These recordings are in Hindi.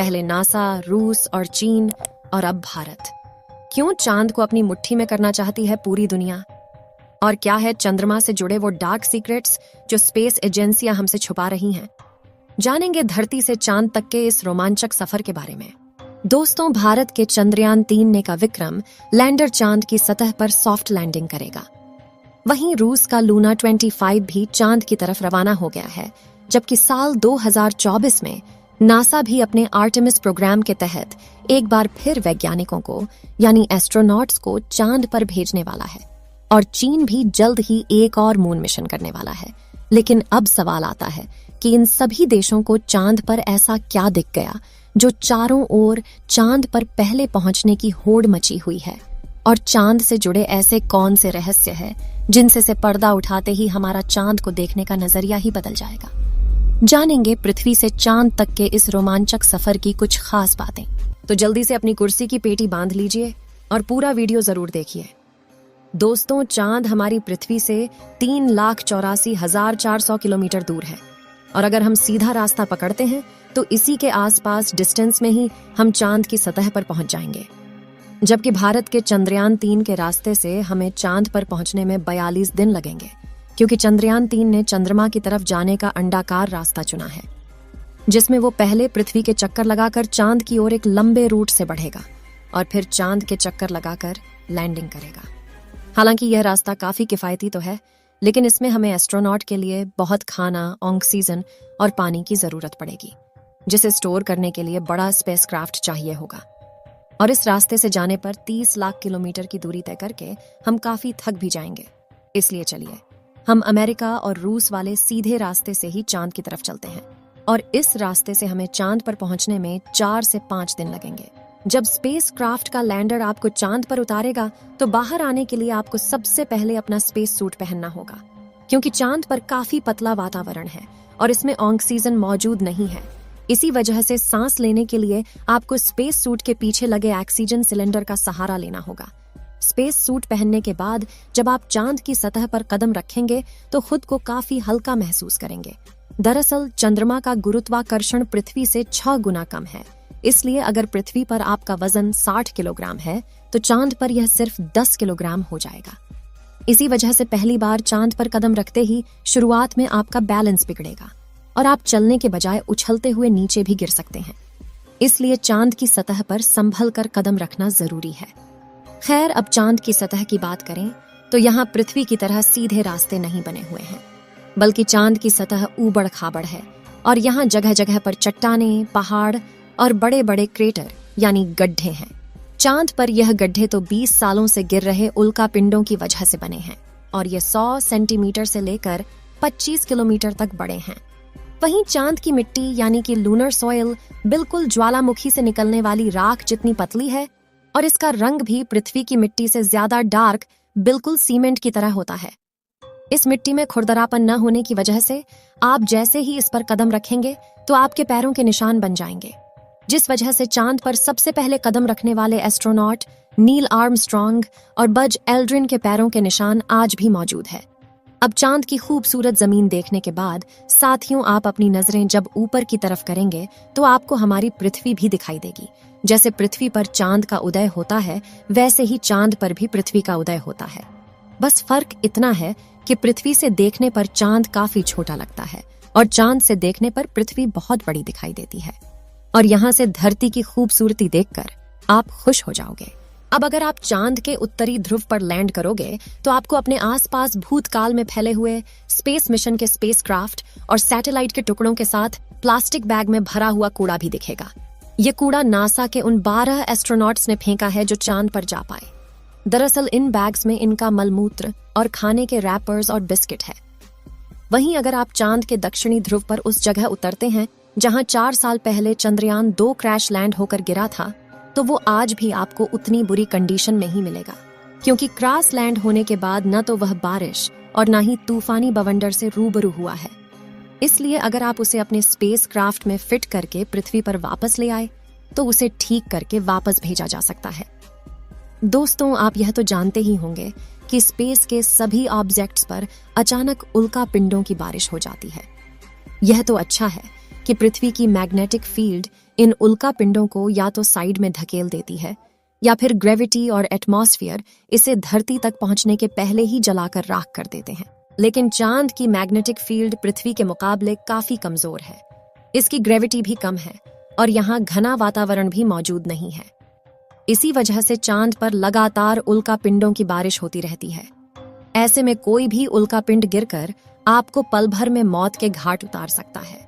पहले नासा, रूस और चीन और अब भारत। क्यों चांद को अपनी मुट्ठी में करना चाहती है पूरी दुनिया? और क्या है चंद्रमा से जुड़े वो डार्क सीक्रेट्स जो स्पेस एजेंसियां हमसे छुपा रही हैं? जानेंगे धरती से चांद तक के इस रोमांचक सफर के बारे में। दोस्तों, भारत के चंद्रयान 3 ने का विक्रम लैंडर चांद की सतह पर सॉफ्ट लैंडिंग करेगा। वहीं रूस का लूना 25 भी चांद की तरफ रवाना हो गया है, जबकि साल 2024 में नासा भी अपने आर्टेमिस प्रोग्राम के तहत एक बार फिर वैज्ञानिकों को यानी एस्ट्रोनॉट्स को चांद पर भेजने वाला है। और चीन भी जल्द ही एक और मून मिशन करने वाला है। लेकिन अब सवाल आता है कि इन सभी देशों को चांद पर ऐसा क्या दिख गया जो चारों ओर चांद पर पहले पहुंचने की होड़ मची हुई है? और चांद से जुड़े ऐसे कौन से रहस्य हैं जिनसे से पर्दा उठाते ही हमारा चांद को देखने का नजरिया ही बदल जाएगा? जानेंगे पृथ्वी से चांद तक के इस रोमांचक सफर की कुछ खास बातें। तो जल्दी से अपनी कुर्सी की पेटी बांध लीजिए और पूरा वीडियो जरूर देखिए। दोस्तों, चांद हमारी पृथ्वी से 3,84,400 किलोमीटर दूर है और अगर हम सीधा रास्ता पकड़ते हैं तो इसी के आसपास डिस्टेंस में ही हम चांद की सतह पर पहुंच जाएंगे। जबकि भारत के चंद्रयान 3 के रास्ते से हमें चांद पर पहुंचने में 42 दिन लगेंगे, क्योंकि चंद्रयान 3 ने चंद्रमा की तरफ जाने का अंडाकार रास्ता चुना है, जिसमें वो पहले पृथ्वी के चक्कर लगाकर चांद की ओर एक लंबे रूट से बढ़ेगा और फिर चांद के चक्कर लगाकर लैंडिंग करेगा। हालांकि यह रास्ता काफी किफायती तो है, लेकिन इसमें हमें एस्ट्रोनॉट के लिए बहुत खाना, ऑक्सीजन और पानी की जरूरत पड़ेगी, जिसे स्टोर करने के लिए बड़ा स्पेसक्राफ्ट चाहिए होगा। और इस रास्ते से जाने पर 30 लाख किलोमीटर की दूरी तय करके हम काफी थक भी जाएंगे। इसलिए चलिए हम अमेरिका और रूस वाले सीधे रास्ते से ही चांद की तरफ चलते हैं और इस रास्ते से हमें चांद पर पहुंचने में 4 से 5 दिन लगेंगे। जब स्पेसक्राफ्ट का लैंडर आपको चांद पर उतारेगा तो बाहर आने के लिए आपको सबसे पहले अपना स्पेस सूट पहनना होगा, क्योंकि चांद पर काफी पतला वातावरण है और इसमें ऑक्सीजन मौजूद नहीं है। इसी वजह से सांस लेने के लिए आपको स्पेस सूट के पीछे लगे ऑक्सीजन सिलेंडर का सहारा लेना होगा। स्पेस सूट पहनने के बाद जब आप चांद की सतह पर कदम रखेंगे तो खुद को काफी हल्का महसूस करेंगे। दरअसल चंद्रमा का गुरुत्वाकर्षण पृथ्वी से 6 गुना कम है, इसलिए अगर पृथ्वी पर आपका वजन 60 किलोग्राम है तो चांद पर यह सिर्फ 10 किलोग्राम हो जाएगा। इसी वजह से पहली बार चांद पर कदम रखते ही शुरुआत में आपका बैलेंस बिगड़ेगा और आप चलने के बजाय उछलते हुए नीचे भी गिर सकते हैं। इसलिए चांद की सतह पर संभल कर कदम रखना जरूरी है। खैर, अब चांद की सतह की बात करें तो यहाँ पृथ्वी की तरह सीधे रास्ते नहीं बने हुए हैं, बल्कि चांद की सतह ऊबड़ खाबड़ है और यहाँ जगह जगह पर चट्टानें, पहाड़ और बड़े बड़े क्रेटर यानी गड्ढे हैं। चांद पर यह गड्ढे तो 20 सालों से गिर रहे उल्का पिंडों की वजह से बने हैं और ये 100 सेंटीमीटर से लेकर 25 किलोमीटर तक बड़े हैं। वहीं चांद की मिट्टी यानी कि लूनर सॉइल बिल्कुल ज्वालामुखी से निकलने वाली राख जितनी पतली है और इसका रंग भी पृथ्वी की मिट्टी से ज्यादा डार्क, बिल्कुल सीमेंट की तरह होता है। इस मिट्टी में खुरदरापन न होने की वजह से आप जैसे ही इस पर कदम रखेंगे तो आपके पैरों के निशान बन जाएंगे, जिस वजह से चांद पर सबसे पहले कदम रखने वाले एस्ट्रोनॉट नील आर्मस्ट्रॉन्ग और बज एल्ड्रिन के पैरों के निशान आज भी मौजूद है। अब चांद की खूबसूरत जमीन देखने के बाद साथियों, आप अपनी नजरें जब ऊपर की तरफ करेंगे तो आपको हमारी पृथ्वी भी दिखाई देगी। जैसे पृथ्वी पर चांद का उदय होता है, वैसे ही चांद पर भी पृथ्वी का उदय होता है। बस फर्क इतना है कि पृथ्वी से देखने पर चांद काफी छोटा लगता है और चांद से देखने पर पृथ्वी बहुत बड़ी दिखाई देती है। और यहाँ से धरती की खूबसूरती देखकर आप खुश हो जाओगे। अब अगर आप चांद के उत्तरी ध्रुव पर लैंड करोगे तो आपको अपने आसपास भूतकाल में फैले हुए स्पेस मिशन के स्पेसक्राफ्ट और सैटेलाइट के टुकड़ों के साथ प्लास्टिक बैग में भरा हुआ कूड़ा भी दिखेगा। ये कूड़ा नासा के उन 12 एस्ट्रोनॉट्स ने फेंका है जो चांद पर जा पाए। दरअसल इन बैग्स में इनका मलमूत्र और खाने के रैपर्स और बिस्किट है। वहीं अगर आप चांद के दक्षिणी ध्रुव पर उस जगह उतरते हैं जहां 4 साल पहले चंद्रयान 2 क्रैश लैंड होकर गिरा था, तो वो आज भी आपको उतनी बुरी कंडीशन में ही मिलेगा, क्योंकि क्रैश लैंड होने के बाद न तो वह बारिश और न ही तूफानी बवंडर से रूबरू हुआ है। इसलिए अगर आप उसे अपने स्पेस क्राफ्ट में फिट करके पृथ्वी पर वापस ले आए तो उसे ठीक करके वापस भेजा जा सकता है। दोस्तों, आप यह तो जानते ही होंगे कि स्पेस के सभी ऑब्जेक्ट्स पर अचानक उल्का पिंडों की बारिश हो जाती है। यह तो अच्छा है कि पृथ्वी की मैग्नेटिक फील्ड इन उल्का पिंडों को या तो साइड में धकेल देती है या फिर ग्रेविटी और एटमॉस्फेयर इसे धरती तक पहुंचने के पहले ही जलाकर राख कर देते हैं। लेकिन चांद की मैग्नेटिक फील्ड पृथ्वी के मुकाबले काफी कमजोर है। इसकी ग्रेविटी भी कम है और यहाँ घना वातावरण भी मौजूद नहीं है। इसी वजह से चांद पर लगातार उल्का पिंडों की बारिश होती रहती है। ऐसे में कोई भी उल्का पिंड गिरकर आपको पल भर में मौत के घाट उतार सकता है।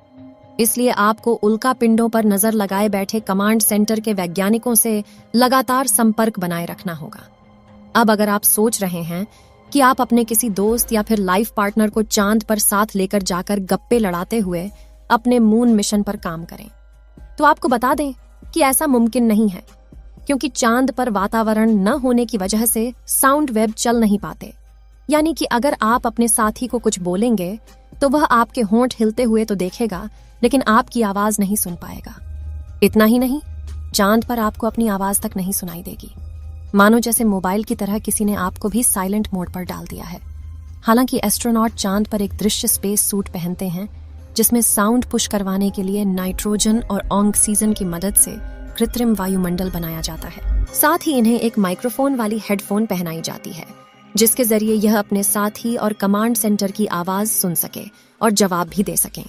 इसलिए आपको उल्का पिंडों पर नजर लगाए बैठे कमांड सेंटर के वैज्ञानिकों से लगातार संपर्क बनाए रखना होगा। अब अगर आप सोच रहे हैं कि आप अपने किसी दोस्त या फिर लाइफ पार्टनर को चांद पर साथ लेकर जाकर गप्पे लड़ाते हुए अपने मून मिशन पर काम करें, तो आपको बता दें कि ऐसा मुमकिन नहीं है, क्योंकि चांद पर वातावरण न होने की वजह से साउंड वेव चल नहीं पाते। यानी कि अगर आप अपने साथी को कुछ बोलेंगे तो वह आपके होंठ हिलते हुए तो देखेगा, लेकिन आपकी आवाज नहीं सुन पाएगा। इतना ही नहीं, चांद पर आपको अपनी आवाज तक नहीं सुनाई देगी, मानो जैसे मोबाइल की तरह किसी ने आपको भी साइलेंट मोड पर डाल दिया है। हालांकि एस्ट्रोनॉट चांद पर एक दृश्य स्पेस सूट पहनते हैं जिसमें साउंड पुश करवाने के लिए नाइट्रोजन और ऑक्सीजन की मदद से कृत्रिम वायुमंडल बनाया जाता है। साथ ही इन्हें एक माइक्रोफोन वाली हेडफोन पहनाई जाती है जिसके जरिए यह अपने साथी और कमांड सेंटर की आवाज सुन सके और जवाब भी दे सकें।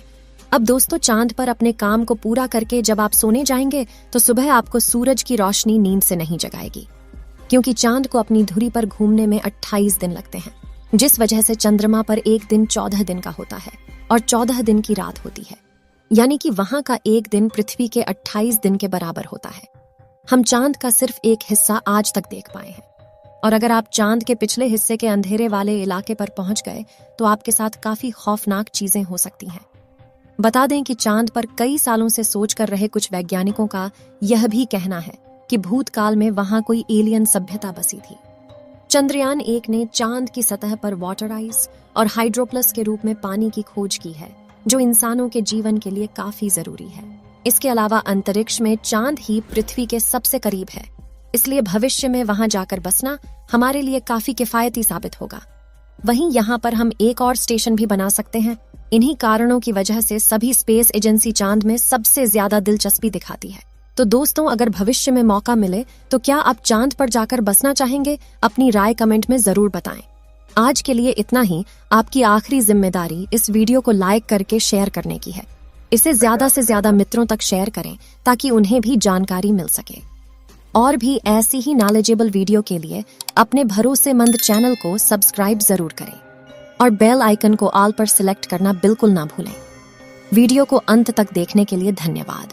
अब दोस्तों, चांद पर अपने काम को पूरा करके जब आप सोने जाएंगे तो सुबह आपको सूरज की रोशनी नींद से नहीं जगाएगी, क्योंकि चांद को अपनी धुरी पर घूमने में 28 दिन लगते हैं, जिस वजह से चंद्रमा पर एक दिन 14 दिन का होता है और 14 दिन की रात होती है। यानी कि वहां का एक दिन पृथ्वी के 28 दिन के बराबर होता है। हम चांद का सिर्फ एक हिस्सा आज तक देख पाए हैं, और अगर आप चांद के पिछले हिस्से के अंधेरे वाले इलाके पर पहुंच गए तो आपके साथ काफी खौफनाक चीजें हो सकती हैं। बता दें कि चांद पर कई सालों से सोच कर रहे कुछ वैज्ञानिकों का यह भी कहना है कि भूतकाल में वहां कोई एलियन सभ्यता बसी थी। चंद्रयान 1 ने चांद की सतह पर वाटर आइस और हाइड्रोप्लस के रूप में पानी की खोज की है, जो इंसानों के जीवन के लिए काफी जरूरी है। इसके अलावा अंतरिक्ष में चांद ही पृथ्वी के सबसे करीब है, इसलिए भविष्य में वहां जाकर बसना हमारे लिए काफी किफायती साबित होगा। वहीं यहाँ पर हम एक और स्टेशन भी बना सकते हैं। इन्हीं कारणों की वजह से सभी स्पेस एजेंसी चांद में सबसे ज्यादा दिलचस्पी दिखाती है। तो दोस्तों, अगर भविष्य में मौका मिले तो क्या आप चांद पर जाकर बसना चाहेंगे? अपनी राय कमेंट में जरूर बताएं। आज के लिए इतना ही। आपकी आखिरी जिम्मेदारी इस वीडियो को लाइक करके शेयर करने की है। इसे ज्यादा से ज्यादा मित्रों तक शेयर करें ताकि उन्हें भी जानकारी मिल सके। और भी ऐसी ही नॉलेजेबल वीडियो के लिए अपने भरोसेमंद चैनल को सब्सक्राइब जरूर करें और बेल आइकन को ऑल पर सिलेक्ट करना बिल्कुल ना भूलें। वीडियो को अंत तक देखने के लिए धन्यवाद।